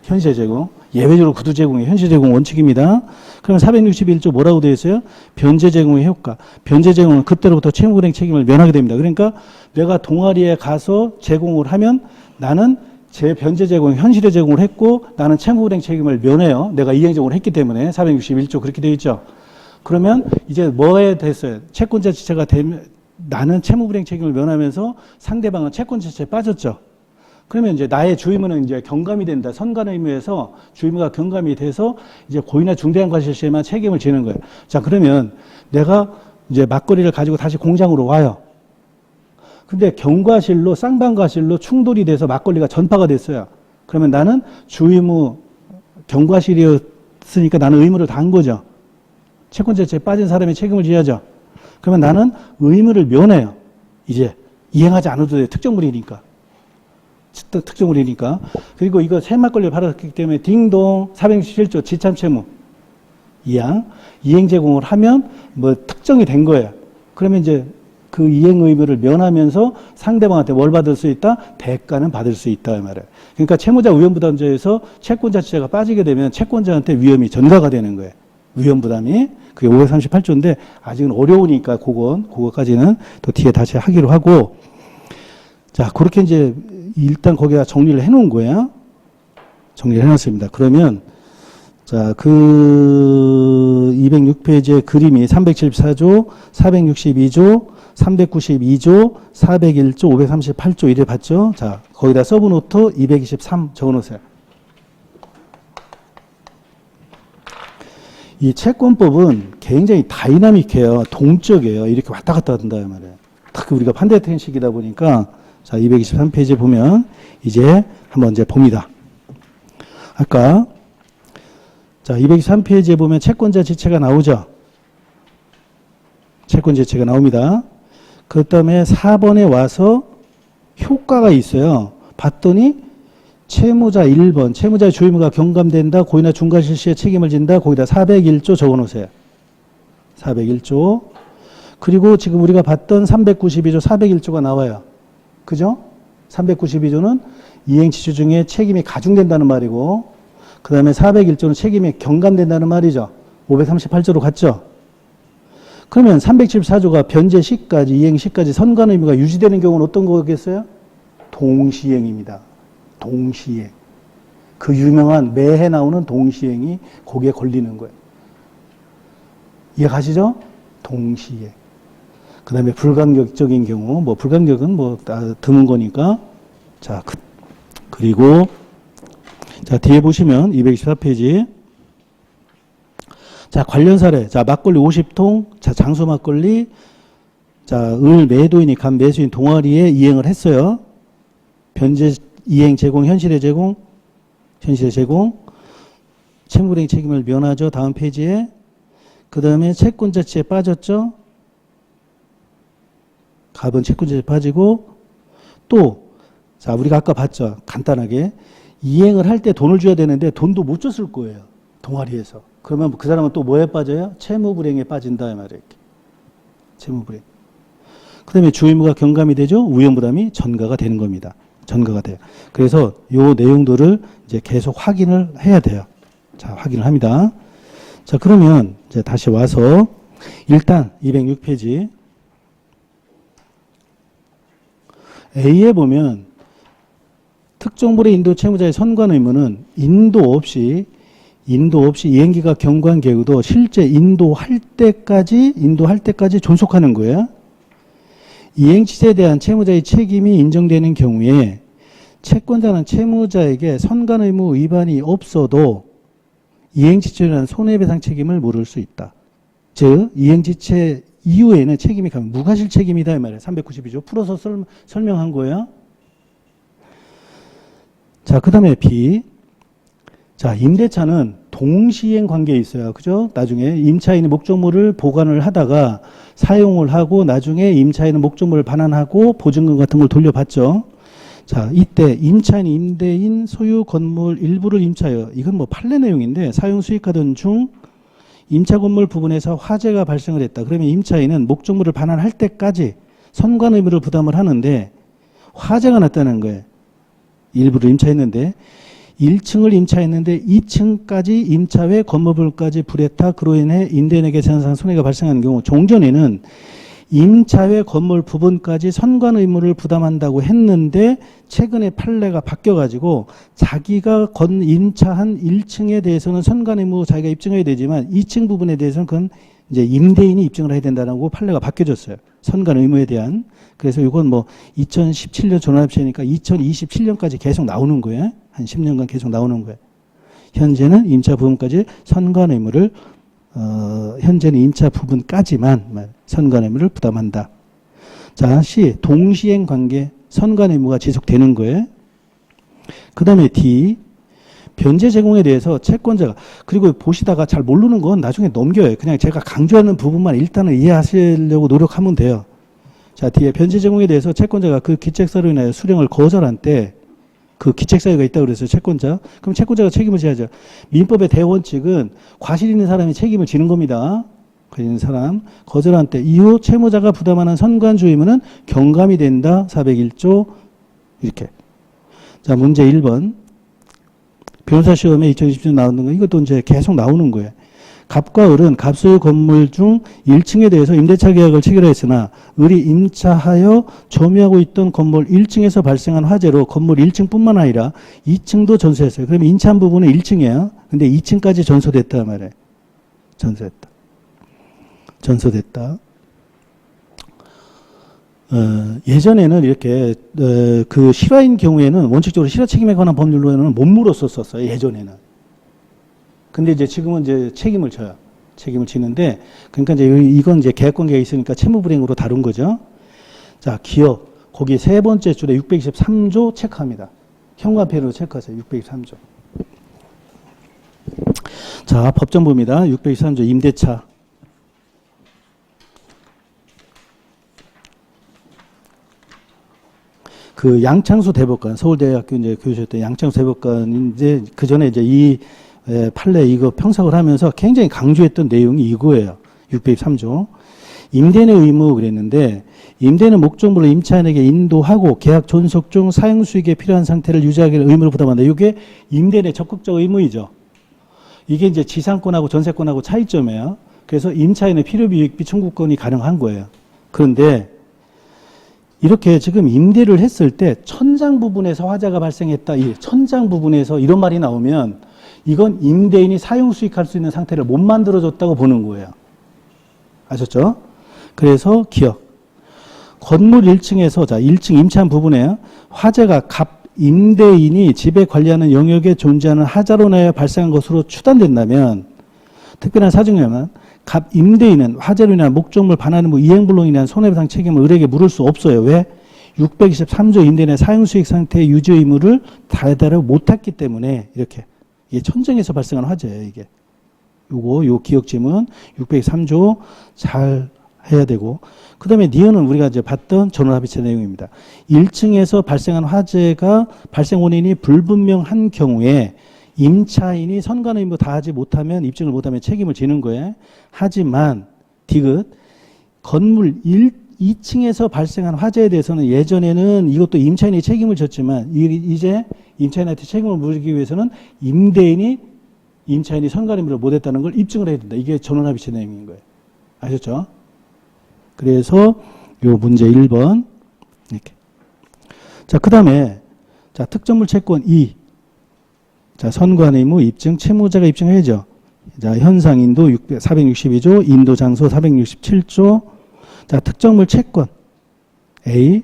현실 제공. 예외적으로 구두 제공이 현실 제공 원칙입니다. 그러면 461조 뭐라고 되어 있어요? 변제 제공의 효과. 변제 제공은 그때로부터 채무불이행 책임을 면하게 됩니다. 그러니까 내가 동아리에 가서 제공을 하면 나는 제 변제 제공, 현실의 제공을 했고 나는 채무불이행 책임을 면해요. 내가 이행 제공을 했기 때문에 461조 그렇게 되어 있죠. 그러면 이제 뭐에 됐어요? 채권자 지체가 되면 나는 채무불이행 책임을 면하면서 상대방은 채권자 지체에 빠졌죠. 그러면 이제 나의 주의무는 이제 경감이 된다. 선관 의무에서 주의무가 경감이 돼서 이제 고의나 중대한 과실시에만 책임을 지는 거예요. 자, 그러면 내가 이제 막걸리를 가지고 다시 공장으로 와요. 근데 경과실로 쌍방과실로 충돌이 돼서 막걸리가 전파가 됐어요. 그러면 나는 주의무 경과실이었으니까 나는 의무를 다한 거죠. 채권자체에 빠진 사람이 책임을 져야죠. 그러면 나는 의무를 면해요. 이제 이행하지 않아도 돼. 특정물이니까. 특정물이니까. 그리고 이거 새 막걸리를 팔았기 때문에 딩동 467조 지참채무 이행 제공을 하면 뭐 특정이 된 거예요. 그러면 이제 그 이행 의무를 면하면서 상대방한테 뭘 받을 수 있다? 대가는 받을 수 있다 이 말이에요. 그러니까 채무자 위험부담자에서 채권자 지체가 빠지게 되면 채권자한테 위험이 전가가 되는 거예요. 위험부담이. 그게 538조인데 아직은 어려우니까 그거까지는 또 뒤에 다시 하기로 하고 자 그렇게 이제 일단 거기다 정리를 해놓은 거예요. 정리를 해놨습니다. 그러면 자, 그 206페이지의 그림이 374조, 462조, 392조, 401조, 538조 이래 봤죠? 자, 거기다 서브노트 223 적어놓으세요. 이 채권법은 굉장히 다이나믹해요. 동적이에요. 이렇게 왔다 갔다 한다 말이에요. 특히 우리가 판대택식이다 보니까 자, 223페이지에 보면 이제 한번 이제 봅니다. 아까 자, 223페이지에 보면 채권자 지체가 나오죠. 채권자 지체가 나옵니다. 그 다음에 4번에 와서 효과가 있어요. 봤더니 채무자 1번, 채무자의 주의무가 경감된다. 고의나 중과실시에 책임을 진다. 거기다 401조 적어놓으세요. 401조. 그리고 지금 우리가 봤던 392조, 401조가 나와요. 그죠? 392조는 이행지주 중에 책임이 가중된다는 말이고 그 다음에 401조는 책임이 경감된다는 말이죠. 538조로 갔죠. 그러면 374조가 변제 시까지 이행 시까지 선관 의무가 유지되는 경우는 어떤 거겠어요? 동시행입니다. 동시행. 그 유명한 매해 나오는 동시행이 거기에 걸리는 거예요. 이해 가시죠? 동시행. 그 다음에 불강력적인 경우, 뭐 불강력은 뭐 드문 거니까. 자, 그리고 자, 뒤에 보시면 224페이지. 자, 관련 사례. 자, 막걸리 50통. 자, 장수 막걸리. 자, 을 매도인이 간 매수인 동아리에 이행을 했어요. 변제 이행 제공, 현실의 제공. 현실의 제공. 채무불이행 책임을 면하죠. 다음 페이지에. 그 다음에 채권자 지체에 빠졌죠. 갑은 채권자 지체에 빠지고 또 자, 우리가 아까 봤죠. 간단하게. 이행을 할 때 돈을 줘야 되는데 돈도 못 줬을 거예요. 동아리에서. 그러면 그 사람은 또 뭐에 빠져요? 채무불이행에 빠진다. 이 말이에요. 채무불이행. 그 다음에 주의무가 경감이 되죠. 위험부담이 전가가 되는 겁니다. 전가가 돼요. 그래서 요 내용들을 이제 계속 확인을 해야 돼요. 자, 확인을 합니다. 자, 그러면 이제 다시 와서 일단 206페이지 A에 보면 특정물의 인도 채무자의 선관 의무는 인도 없이 이행기가 경고한 경우도 실제 인도할 때까지 존속하는 거예요. 이행치세에 대한 채무자의 책임이 인정되는 경우에 채권자는 채무자에게 선관 의무 위반이 없어도 이행지체에 대한 손해배상 책임을 물을 수 있다. 즉 이행지체 이후에는 책임이 가면 무과실 책임이다 이 말이에요. 392조 풀어서 설명한 거예요. 자, 그 다음에 B. 자, 임대차는 동시행 관계에 있어요. 그죠? 나중에 임차인이 목적물을 보관을 하다가 사용을 하고 나중에 임차인은 목적물을 반환하고 보증금 같은 걸 돌려받죠. 자, 이때 임차인, 임대인, 소유 건물 일부를 임차하여, 이건 뭐 판례 내용인데 사용 수익하던 중 임차 건물 부분에서 화재가 발생을 했다. 그러면 임차인은 목적물을 반환할 때까지 선관 의무를 부담을 하는데 화재가 났다는 거예요. 일부를 임차했는데 1층을 임차했는데 2층까지 임차 외 건물물까지 불에 타 그로 인해 임대인에게 재산상 손해가 발생하는 경우 종전에는 임차 외 건물 부분까지 선관 의무를 부담한다고 했는데 최근에 판례가 바뀌어가지고 자기가 임차한 1층에 대해서는 선관 의무 자기가 입증해야 되지만 2층 부분에 대해서는 그건 이제 임대인이 입증을 해야 된다고 판례가 바뀌어졌어요. 선관 의무에 대한. 그래서 이건 뭐 2017년 전환합치니까 2027년까지 계속 나오는 거예요. 한 10년간 계속 나오는 거예요. 현재는 임차 부분까지 선관 의무를 현재는 임차 부분까지만 선관 의무를 부담한다. 자, C. 동시행 관계 선관 의무가 지속되는 거예요. 그 다음에 D. 변제 제공에 대해서 채권자가 그리고 보시다가 잘 모르는 건 나중에 넘겨요. 그냥 제가 강조하는 부분만 일단은 이해하시려고 노력하면 돼요. 자, 뒤에 변제 제공에 대해서 채권자가 그 기책사유로 인하여 수령을 거절한 때 그 기책사유가 있다고 그랬어요. 채권자. 그럼 채권자가 책임을 져야죠. 민법의 대원칙은 과실 있는 사람이 책임을 지는 겁니다. 과실 있는 사람. 거절한 때 이후 채무자가 부담하는 선관주 의무는 경감이 된다. 401조 이렇게. 자, 문제 1번. 변호사 시험에 2020년 나오는 거 이것도 이제 계속 나오는 거예요. 갑과 을은 갑소유 건물 중 1층에 대해서 임대차 계약을 체결했으나 을이 임차하여 점유하고 있던 건물 1층에서 발생한 화재로 건물 1층뿐만 아니라 2층도 전소했어요. 그러면 임차한 부분은 1층이에요. 근데 2층까지 전소됐다 말이에요. 전소됐다. 예전에는 이렇게 그 실화인 경우에는 원칙적으로 실화 책임에 관한 법률로는 못 물었었어요. 예전에는. 근데 이제 지금은 이제 책임을 져요. 책임을 지는데, 그러니까 이제 이건 이제 계약 관계가 있으니까 채무불이행으로 다룬 거죠. 자, 기업. 거기 세 번째 줄에 623조 체크합니다. 현관폐로 체크하세요. 623조. 자, 법정부입니다. 623조 임대차. 그 양창수 대법관, 서울대학교 이제 교수였던 양창수 대법관, 이제 그 전에 이제 이 판례 이거 평석을 하면서 굉장히 강조했던 내용이 이거예요. 623조. 임대인의 의무 그랬는데 임대인은 목적물을 임차인에게 인도하고 계약 존속 중 사용 수익에 필요한 상태를 유지하기를 의무를 부담한다. 이게 임대인의 적극적 의무이죠. 이게 이제 지상권하고 전세권하고 차이점이에요. 그래서 임차인의 필요비익비 청구권이 가능한 거예요. 그런데 이렇게 지금 임대를 했을 때 천장 부분에서 화재가 발생했다. 이 천장 부분에서 이런 말이 나오면 이건 임대인이 사용 수익할 수 있는 상태를 못 만들어줬다고 보는 거예요. 아셨죠? 그래서 기억. 건물 1층에서, 자, 1층 임차한 부분에 화재가 갑 임대인이 집에 관리하는 영역에 존재하는 하자로 인하여 발생한 것으로 추단된다면, 특별한 사정이면 갑 임대인은 화재로 인한 목적물 반환 의무 이행불능에 대한 손해배상 책임을 을에게 물을 수 없어요. 왜? 623조 임대인의 사용 수익 상태의 유지 의무를 달달하고 못했기 때문에 이렇게. 이게 천정에서 발생한 화재예요, 이게. 요 기억지문 603조 잘 해야 되고. 그 다음에 니은은 우리가 이제 봤던 전원합의체 내용입니다. 1층에서 발생한 화재가 발생 원인이 불분명한 경우에 임차인이 선관 의무 다하지 못하면 입증을 못하면 책임을 지는 거예요. 하지만 디귿 건물 2층에서 발생한 화재에 대해서는 예전에는 이것도 임차인이 책임을 졌지만 이제 임차인한테 책임을 물기 위해서는 임차인이 선관 의무를 못했다는 걸 입증을 해야 된다. 이게 전원합의체 내용인 거예요. 아셨죠? 그래서 요 문제 1번 이렇게. 자, 그 다음에 자, 특정물 채권 2. 자, 선관의 의무 입증, 채무자가 입증해야죠. 자, 현상 인도 462조, 인도 장소 467조. 자, 특정물 채권 A.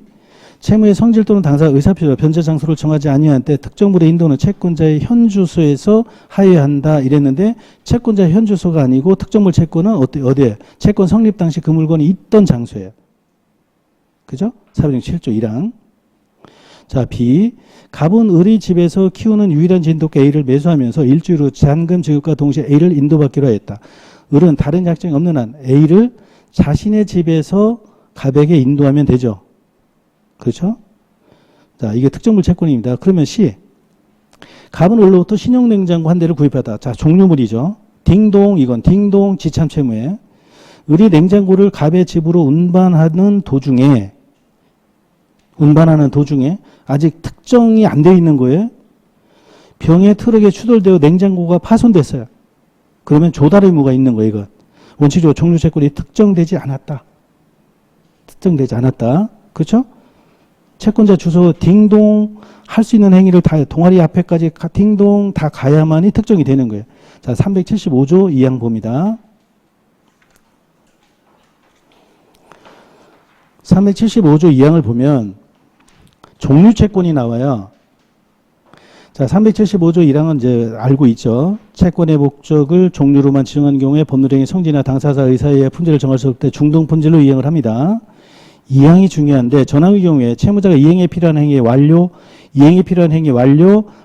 채무의 성질 또는 당사가 의사표시와 변제 장소를 정하지 아니한 때 특정물의 인도는 채권자의 현 주소에서 하여한다 이랬는데 채권자의 현 주소가 아니고 특정물 채권은 어디에? 채권 성립 당시 그 물건이 있던 장소예요. 그죠? 467조 1항. 자, B. 갑은 을의 집에서 키우는 유일한 진돗개 A를 매수하면서 일주일 후 잔금 지급과 동시에 A를 인도받기로 했다. 을은 다른 약정이 없는 한 A를 자신의 집에서 갑에게 인도하면 되죠. 그렇죠? 자, 이게 특정물 채권입니다. 그러면 C. 갑은 을로부터 신용냉장고 한 대를 구입하다. 자, 종류물이죠. 딩동, 이건 딩동 지참 채무에 을이 냉장고를 갑의 집으로 운반하는 도중에 아직 특정이 안 되어 있는 거예요. 병에 트럭에 추돌되어 냉장고가 파손됐어요. 그러면 조달 의무가 있는 거예요. 이건 원칙적으로 종류 채권이 특정되지 않았다. 그렇죠? 채권자 주소 딩동 할 수 있는 행위를 다 동아리 앞에까지 딩동 다 가야만이 특정이 되는 거예요. 자, 375조 2항 봅니다. 375조 2항을 보면 종류 채권이 나와요. 자, 375조 1항은 이제 알고 있죠. 채권의 목적을 종류로만 지정한 경우에 법률행위 성질이나 당사자 의사에 의해 품질을 정할 수 없을 때 중동 품질로 이행을 합니다. 이항이 중요한데 전항의 경우에 채무자가 이행에 필요한 행위의 완료,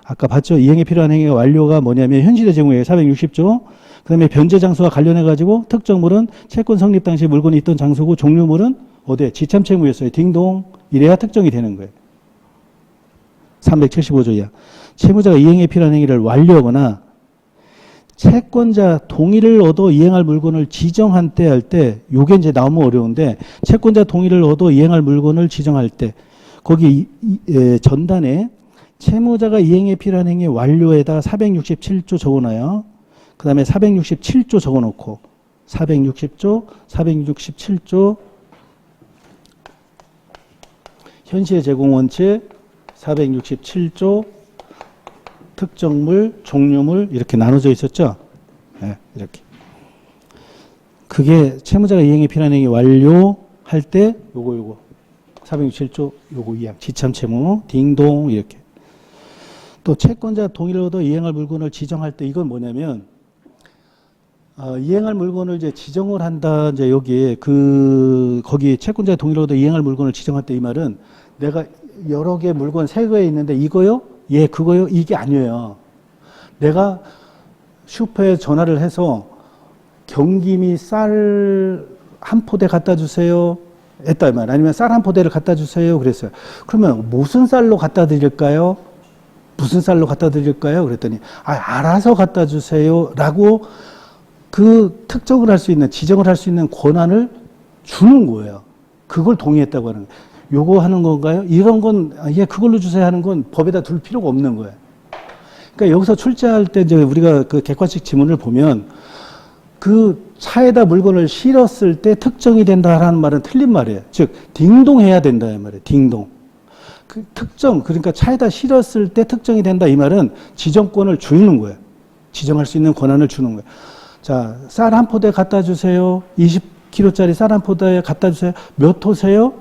아까 봤죠? 이행에 필요한 행위의 완료가 뭐냐면 현실의 제공이에요. 460조. 그 다음에 변제 장소와 관련해가지고 특정물은 채권 성립 당시 물건이 있던 장소고 종류물은 어디에? 지참 채무였어요. 딩동. 이래야 특정이 되는 거예요. 375조 이하. 채무자가 이행에 필요한 행위를 완료하거나 채권자 동의를 얻어 이행할 물건을 지정한 때 할 때, 요게 이제 너무 어려운데, 채권자 동의를 얻어 이행할 물건을 지정할 때, 거기 전단에 채무자가 이행에 필요한 행위 완료에다 467조 적어놔요. 그 다음에 467조 적어놓고, 467조, 현시의 제공 원칙, 467조, 특정물, 종류물 이렇게 나눠져 있었죠. 네, 이렇게. 그게 채무자가 이행에 필요한 행위 완료할 때 요거 467조 요거 이항 지참 채무 딩동 이렇게. 또 채권자 동의를 얻어 이행할 물건을 지정할 때 이건 뭐냐면 이행할 물건을 이제 지정을 한다. 이제 여기에 거기 채권자 동의를 얻어 이행할 물건을 지정할 때 이 말은 내가 여러 개 물건 세 개에 있는데 이거요? 예, 그거요? 이게 아니에요. 내가 슈퍼에 전화를 해서 경김이 쌀 한 포대 갖다 주세요. 했다 이 말. 아니면 쌀 한 포대를 갖다 주세요. 그랬어요. 그러면 무슨 쌀로 갖다 드릴까요? 그랬더니 알아서 갖다 주세요. 라고 그 특정을 할 수 있는, 지정을 할 수 있는 권한을 주는 거예요. 그걸 동의했다고 하는 거예요. 요거 하는 건가요? 이런 건, 예, 그걸로 주세요 하는 건 법에다 둘 필요가 없는 거예요. 그러니까 여기서 출제할 때 이제 우리가 그 객관식 지문을 보면 그 차에다 물건을 실었을 때 특정이 된다라는 말은 틀린 말이에요. 즉, 딩동해야 된다, 이 말이에요. 딩동. 그 특정, 그러니까 차에다 실었을 때 특정이 된다 이 말은 지정권을 주는 거예요. 지정할 수 있는 권한을 주는 거예요. 자, 쌀 한 포대 갖다 주세요. 20kg짜리 쌀 한 포대 갖다 주세요. 몇 호세요?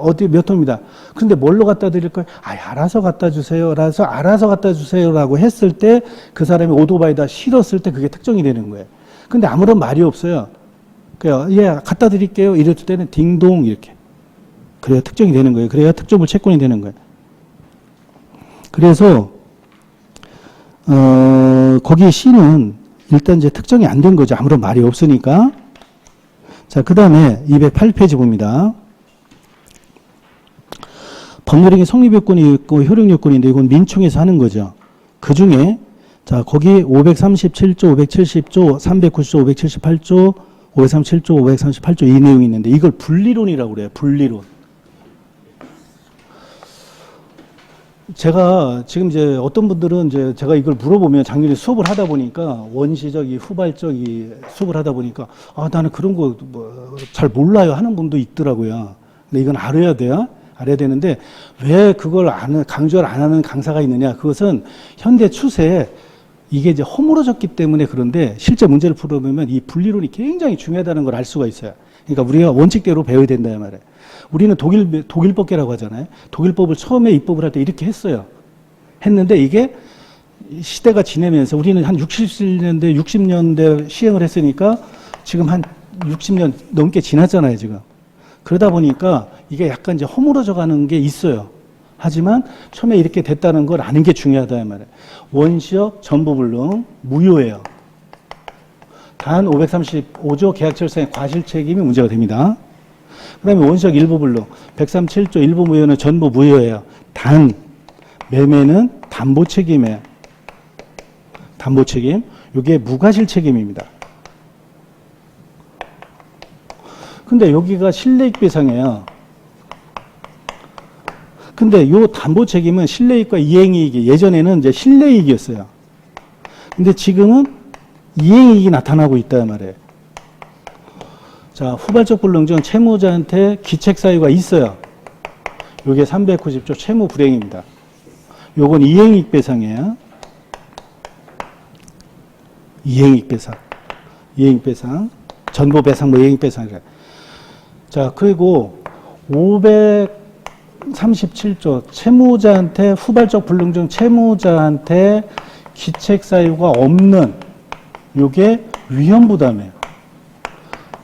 어디 몇 호입니다. 그런데 뭘로 갖다 드릴까요? 알아서 갖다 주세요. 알아서 갖다 주세요라고 했을 때 그 사람이 오토바이에다 실었을 때 그게 특정이 되는 거예요. 근데 아무런 말이 없어요. 그래요. 예, 갖다 드릴게요. 이랬을 때는 딩동 이렇게. 그래야 특정이 되는 거예요. 그래야 특정물 채권이 되는 거예요. 그래서 거기 C는 일단 이제 특정이 안 된 거죠. 아무런 말이 없으니까. 자, 그 다음에 208페이지 봅니다. 법률행위 성립 요건이 있고 효력 요건인데 이건 민총에서 하는 거죠. 그 중에 자, 거기 537조, 570조, 390조, 578조, 537조, 538조 이 내용이 있는데 이걸 분리론이라고 그래요. 분리론. 제가 지금 이제 어떤 분들은 이제 제가 이걸 물어보면 작년에 수업을 하다 보니까 원시적이 후발적이 수업을 하다 보니까 나는 그런 거 잘 몰라요 하는 분도 있더라고요. 근데 이건 알아야 돼요. 알아야 되는데 왜 그걸 강조를 안 하는 강사가 있느냐? 그것은 현대 추세에 이게 이제 허물어졌기 때문에 그런데 실제 문제를 풀어보면 이 분리론이 굉장히 중요하다는 걸 알 수가 있어요. 그러니까 우리가 원칙대로 배워야 된다 말이에요. 우리는 독일법계라고 하잖아요. 독일법을 처음에 입법을 할 때 이렇게 했어요. 했는데 이게 시대가 지내면서 우리는 한 60년대 시행을 했으니까 지금 한 60년 넘게 지났잖아요, 지금. 그러다 보니까 이게 약간 이제 허물어져 가는 게 있어요. 하지만 처음에 이렇게 됐다는 걸 아는 게 중요하다 말이에요. 원시적 전부불능 무효예요. 단 535조 계약철상의 과실책임이 문제가 됩니다. 그 다음에 원시적 일부불능 137조 일부무효는 전부 무효예요. 단 매매는 담보책임이에요. 담보책임. 이게 무과실책임입니다. 근데 여기가 실내익배상이에요. 근데 요 담보책임은 실내이익과 이행이익이 예전에는 이제 실내이익이었어요. 근데 지금은 이행이익이 나타나고 있다 말이에요. 자, 후발적 불능 중 채무자한테 기책 사유가 있어요. 요게 390조 채무 불행입니다. 요건 이행이익 배상이에요. 이행이익 배상. 이행이익 배상. 전부 배상 뭐 이행이익 배상이래. 자, 그리고 537조 채무자한테 후발적 불능 중 채무자한테 기책 사유가 없는 요게 위험 부담이에요.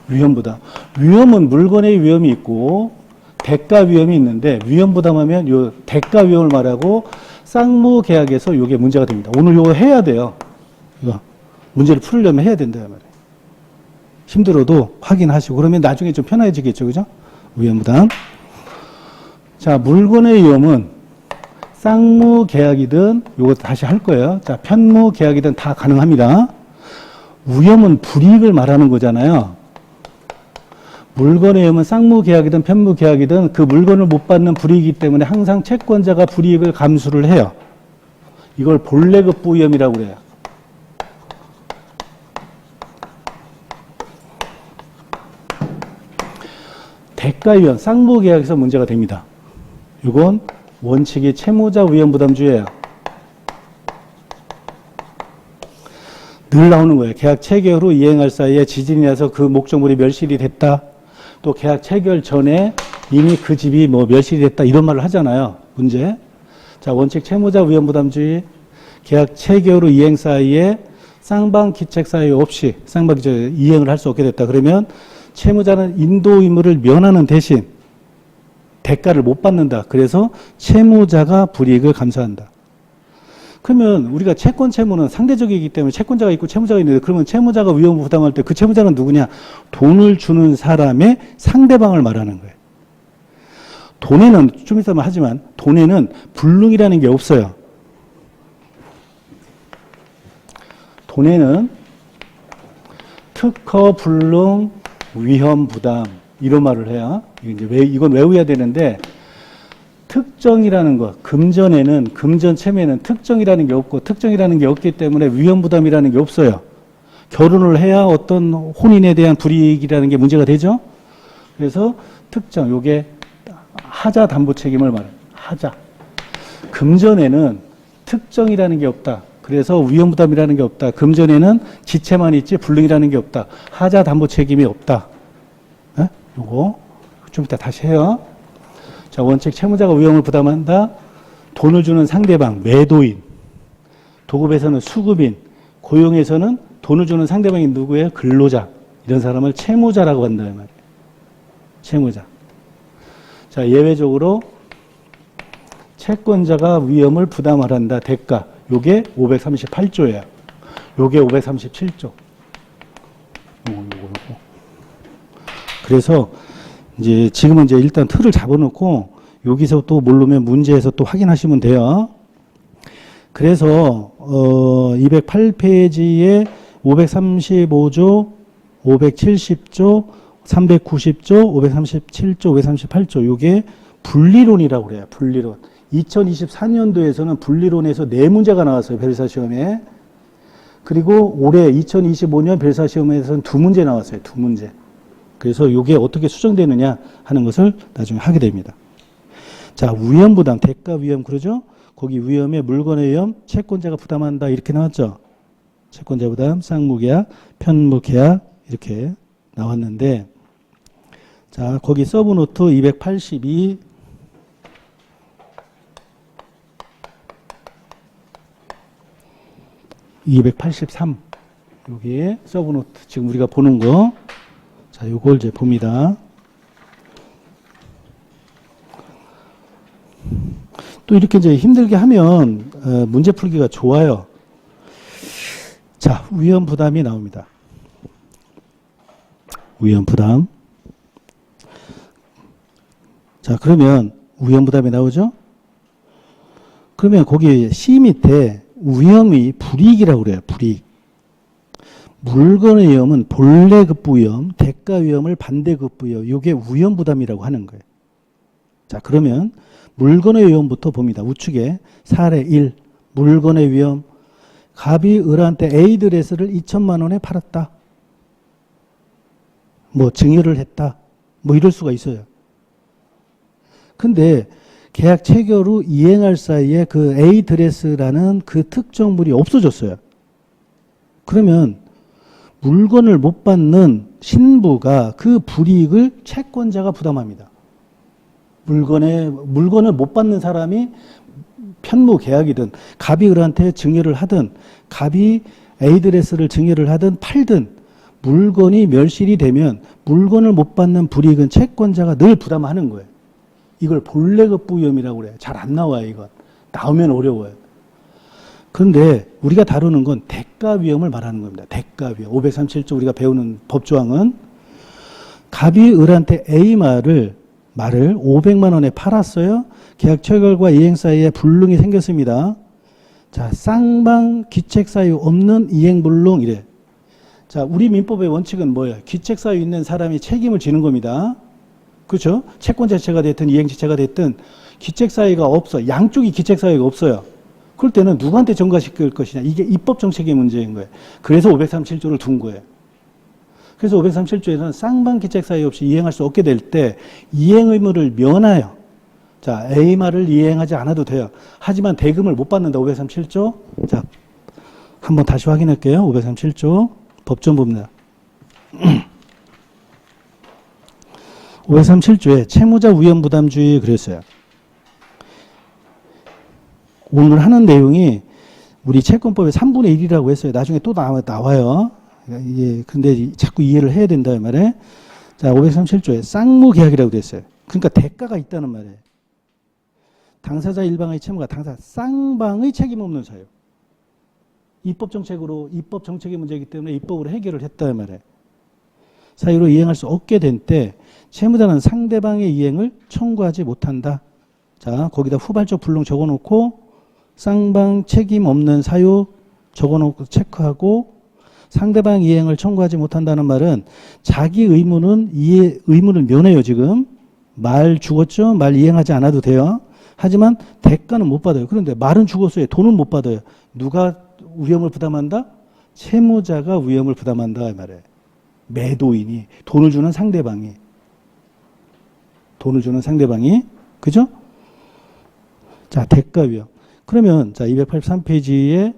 위험 부담. 위험은 물건의 위험이 있고 대가 위험이 있는데 위험 부담하면 요 대가 위험을 말하고 쌍무 계약에서 요게 문제가 됩니다. 오늘 요거 해야 돼요. 이거 문제를 풀려면 해야 된다 말이에요. 힘들어도 확인하시고 그러면 나중에 좀 편해지겠죠, 그죠? 위험 부담. 자, 물건의 위험은 쌍무 계약이든 요거 다시 할 거예요. 자, 편무 계약이든 다 가능합니다. 위험은 불이익을 말하는 거잖아요. 물건의 위험은 쌍무 계약이든 편무 계약이든 그 물건을 못 받는 불이익이기 때문에 항상 채권자가 불이익을 감수를 해요. 이걸 본래급부 위험이라고 그래요. 대가 위험, 쌍무 계약에서 문제가 됩니다. 이건 원칙이 채무자 위험 부담주의예요. 늘 나오는 거예요. 계약 체결 후 이행할 사이에 지진이 나서 그 목적물이 멸실이 됐다. 또 계약 체결 전에 이미 그 집이 뭐 멸실이 됐다. 이런 말을 하잖아요. 문제. 자, 원칙 채무자 위험 부담주의. 계약 체결 후 이행 사이에 쌍방 기책 사유 없이 쌍방 기책 이행을 할 수 없게 됐다. 그러면 채무자는 인도 의무를 면하는 대신 대가를 못 받는다. 그래서 채무자가 불이익을 감수한다. 그러면 우리가 채권 채무는 상대적이기 때문에 채권자가 있고 채무자가 있는데 그러면 채무자가 위험 부담할 때 그 채무자는 누구냐? 돈을 주는 사람의 상대방을 말하는 거예요. 돈에는 좀 이따 하지만 돈에는 불능이라는 게 없어요. 돈에는 특허 불능 위험 부담 이런 말을 해요. 이건 외워야 되는데 특정이라는 것, 금전에는 금전 채무에는 특정이라는 게 없고 특정이라는 게 없기 때문에 위험 부담이라는 게 없어요. 결혼을 해야 어떤 혼인에 대한 불이익이라는 게 문제가 되죠. 그래서 특정 요게 하자 담보 책임을 말해요. 하자. 금전에는 특정이라는 게 없다. 그래서 위험 부담이라는 게 없다. 금전에는 지체만 있지 불능이라는 게 없다. 하자 담보 책임이 없다. 네? 요거 좀 이따 다시 해요. 자, 원칙 채무자가 위험을 부담한다. 돈을 주는 상대방, 매도인. 도급에서는 수급인. 고용에서는 돈을 주는 상대방이 누구예요? 근로자. 이런 사람을 채무자라고 한다. 말이에요. 채무자. 자, 예외적으로 채권자가 위험을 부담을 한다. 대가. 요게 538조예요. 요게 537조. 그래서 이제 지금은 이제 일단 틀을 잡아놓고 여기서 또 모르면 문제에서 또 확인하시면 돼요. 그래서 208페이지에 535조, 570조, 390조, 537조, 538조 요게 분리론이라고 그래요. 분리론. 2024년도에서는 분리론에서 4문제가 나왔어요. 별사 시험에. 그리고 올해 2025년 별사 시험에서는 2문제 나왔어요. 2문제. 그래서 이게 어떻게 수정되느냐 하는 것을 나중에 하게 됩니다. 자, 위험부담, 대가 위험 그러죠? 거기 위험에 물건의 위험, 채권자가 부담한다 이렇게 나왔죠? 채권자 부담, 쌍무계약, 편무계약 이렇게 나왔는데 자, 거기 서브노트 282 283 여기에 서브노트 지금 우리가 보는 거 자, 요걸 이제 봅니다. 또 이렇게 이제 힘들게 하면 문제 풀기가 좋아요. 자, 위험 부담이 나옵니다. 위험 부담. 자, 그러면 위험 부담이 나오죠? 그러면 거기 C 밑에 위험이 불이익이라고 그래요. 불이익. 물건의 위험은 본래 급부 위험, 대가 위험을 반대 급부 위험. 이게 위험 부담이라고 하는 거예요. 자, 그러면 물건의 위험부터 봅니다. 우측에 사례 1. 물건의 위험. 갑이 을한테 A 드레스를 2천만 원에 팔았다. 뭐 증여를 했다. 뭐 이럴 수가 있어요. 근데 계약 체결 후 이행할 사이에 그 A 드레스라는 그 특정물이 없어졌어요. 그러면 물건을 못 받는 신부가 그 불이익을 채권자가 부담합니다. 물건을 못 받는 사람이 편무 계약이든 갑이 을한테 증여를 하든 갑이 A 드레스를 증여를 하든 팔든 물건이 멸실이 되면 물건을 못 받는 불이익은 채권자가 늘 부담하는 거예요. 이걸 본래 급부 위험이라고 그래요. 잘 안 나와요, 이건. 나오면 어려워요. 그런데 우리가 다루는 건 대가 위험을 말하는 겁니다. 대가 위험. 537조 우리가 배우는 법조항은 갑이 을한테 A 말을 500만 원에 팔았어요. 계약 체결과 이행 사이에 불능이 생겼습니다. 자, 쌍방 기책 사유 없는 이행 불능 이래. 자, 우리 민법의 원칙은 뭐예요? 기책 사유 있는 사람이 책임을 지는 겁니다. 그렇죠? 채권 자체가 됐든 이행 자체가 됐든 기책 사유가 없어. 양쪽이 기책 사유가 없어요. 그럴 때는 누구한테 전가시킬 것이냐. 이게 입법 정책의 문제인 거예요. 그래서 537조를 둔 거예요. 그래서 537조에서는 쌍방 기책 사유 없이 이행할 수 없게 될 때 이행 의무를 면하여 자, A 말을 이행하지 않아도 돼요. 하지만 대금을 못 받는다. 537조. 자, 한번 다시 확인할게요. 537조 법정부입니다. 537조에 채무자 위험부담주의 그랬어요. 오늘 하는 내용이 우리 채권법의 3분의 1이라고 했어요. 나중에 또 나와요. 예, 근데 자꾸 이해를 해야 된다, 이 말에. 자, 537조에 쌍무계약이라고 됐어요. 그러니까 대가가 있다는 말이에요. 당사자 일방의 채무가 당사자 쌍방의 책임 없는 사유. 입법 정책의 문제이기 때문에 입법으로 해결을 했다, 이 말이에요. 사유로 이행할 수 없게 된 때 채무자는 상대방의 이행을 청구하지 못한다. 자, 거기다 후발적 불능 적어놓고 쌍방 책임 없는 사유 적어놓고 체크하고 상대방 이행을 청구하지 못한다는 말은 자기 의무는 의무를 면해요. 지금 말 죽었죠? 말 이행하지 않아도 돼요. 하지만 대가는 못 받아요. 그런데 말은 죽었어요. 돈은 못 받아요. 누가 위험을 부담한다? 채무자가 위험을 부담한다 이 말이에요. 매도인이 돈을 주는 상대방이 그죠? 자, 대가 위험. 그러면 자 283페이지에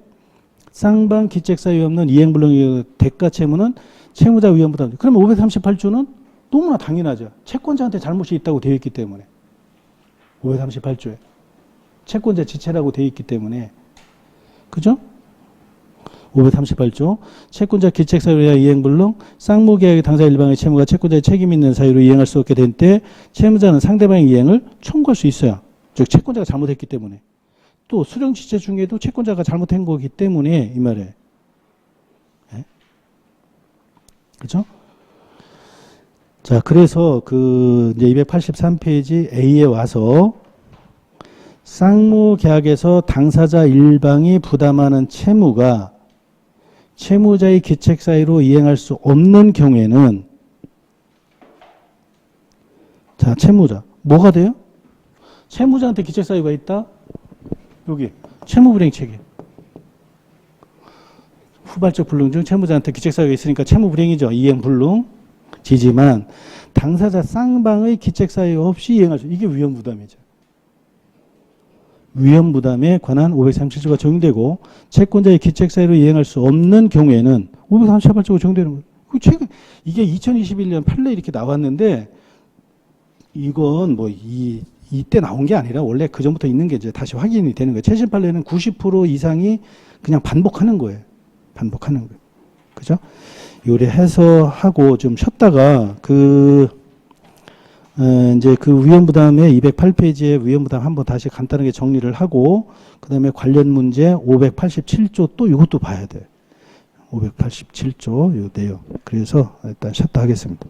쌍방 기책 사유 없는 이행불능 대가 채무는 채무자 위험 부담. 그러면 538조는 너무나 당연하죠. 채권자한테 잘못이 있다고 되어 있기 때문에 538조에 채권자 지체라고 되어 있기 때문에 그죠? 538조 채권자 기책 사유야 이행불능 쌍무계약의 당사 일방의 채무가 채권자의 책임 있는 사유로 이행할 수 없게 된 때 채무자는 상대방의 이행을 청구할 수 있어요. 즉 채권자가 잘못했기 때문에 또 수령지체 중에도 채권자가 잘못한 거기 때문에 이 말에 네? 그렇죠? 자, 그래서 그 이제 283페이지 A에 와서 쌍무계약에서 당사자 일방이 부담하는 채무가 채무자의 기책 사유로 이행할 수 없는 경우에는 자, 채무자 뭐가 돼요? 채무자한테 기책 사유가 있다. 여기 채무불이행 책임. 후발적 불능 중 채무자한테 기책 사유가 있으니까 채무불이행이죠. 이행 불능. 지지만 당사자 쌍방의 기책 사유 없이 이행할 수 이게 위험 부담이죠. 위험 부담에 관한 537조가 적용되고 채권자의 기책 사유로 이행할 수 없는 경우에는 538조가 적용되는 거예요. 그 최근 이게 2021년 판례 이렇게 나왔는데 이건 뭐 이때 나온 게 아니라 원래 그 전부터 있는 게 이제 다시 확인이 되는 거예요. 최신 판례는 90% 이상이 그냥 반복하는 거예요. 반복하는 거예요. 그죠? 요래해서 하고 좀 쉬었다가 이제 그 위험부담의 208페이지의 위험부담 한번 다시 간단하게 정리를 하고 그다음에 관련 문제 587조 또 이것도 봐야 돼. 587조 요 내용. 그래서 일단 쉬었다 하겠습니다.